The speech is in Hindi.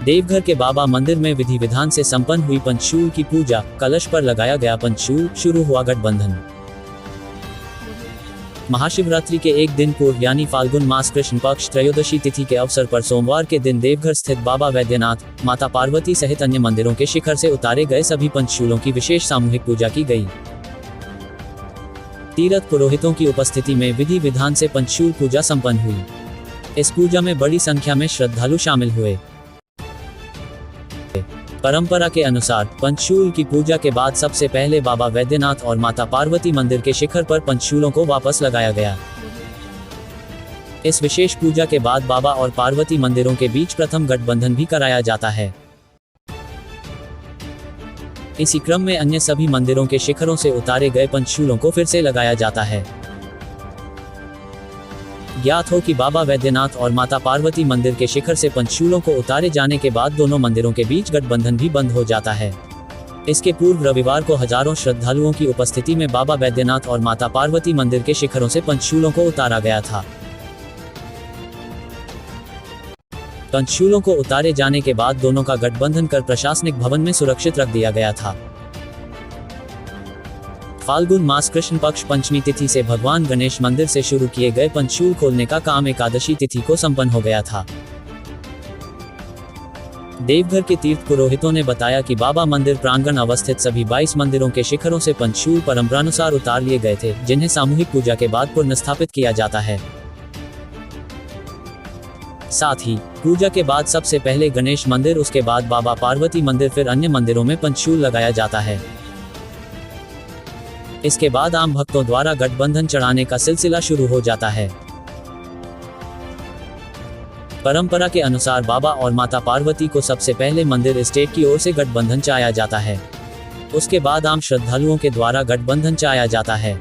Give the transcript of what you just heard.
देवघर के बाबा मंदिर में विधि विधान से संपन्न हुई पंचशूल की पूजा, कलश पर लगाया गया पंचशूल, शुरू हुआ गठबंधन। महाशिवरात्रि के एक दिन पूर्व यानी फाल्गुन मास कृष्ण पक्ष त्रयोदशी तिथि के अवसर पर सोमवार के दिन देवघर स्थित बाबा वैद्यनाथ, माता पार्वती सहित अन्य मंदिरों के शिखर से उतारे गए सभी पंचशूलों की विशेष सामूहिक पूजा की गई। तीर्थ पुरोहितों की उपस्थिति में विधि विधान से पंचशूल पूजा संपन्न हुई। इस पूजा में बड़ी संख्या में श्रद्धालु शामिल हुए। परंपरा के अनुसार पंचशूल की पूजा के बाद सबसे पहले बाबा वैद्यनाथ और माता पार्वती मंदिर के शिखर पर पंचशूलों को वापस लगाया गया। इस विशेष पूजा के बाद बाबा और पार्वती मंदिरों के बीच प्रथम गठबंधन भी कराया जाता है। इसी क्रम में अन्य सभी मंदिरों के शिखरों से उतारे गए पंचशूलों को फिर से लगाया जाता है। ज्ञात हो कि बाबा वैद्यनाथ और माता पार्वती मंदिर के शिखर से पंचशूलों को उतारे जाने के बाद दोनों मंदिरों के बीच गठबंधन भी बंद हो जाता है। इसके पूर्व रविवार को हजारों श्रद्धालुओं की उपस्थिति में बाबा वैद्यनाथ और माता पार्वती मंदिर के शिखरों से पंचशूलों को उतारा गया था। पंचशूलों को उतारे जाने के बाद दोनों का गठबंधन कर प्रशासनिक भवन में सुरक्षित रख दिया गया था। फाल्गुन मास कृष्ण पक्ष पंचमी तिथि से भगवान गणेश मंदिर से शुरू किए गए पंचशूल खोलने का काम एकादशी तिथि को संपन्न हो गया था। देवघर के तीर्थ पुरोहितों ने बताया कि बाबा मंदिर प्रांगण अवस्थित सभी 22 मंदिरों के शिखरों से पंचशूल परंपरानुसार उतार लिए गए थे, जिन्हें सामूहिक पूजा के बाद पुनर्स्थापित किया जाता है। साथ ही पूजा के बाद सबसे पहले गणेश मंदिर, उसके बाद बाबा पार्वती मंदिर, फिर अन्य मंदिरों में पंचशूल लगाया जाता है। इसके बाद आम भक्तों द्वारा गठबंधन चढ़ाने का सिलसिला शुरू हो जाता है। परंपरा के अनुसार बाबा और माता पार्वती को सबसे पहले मंदिर एस्टेट की ओर से गठबंधन चाया जाता है। उसके बाद आम श्रद्धालुओं के द्वारा गठबंधन चाया जाता है।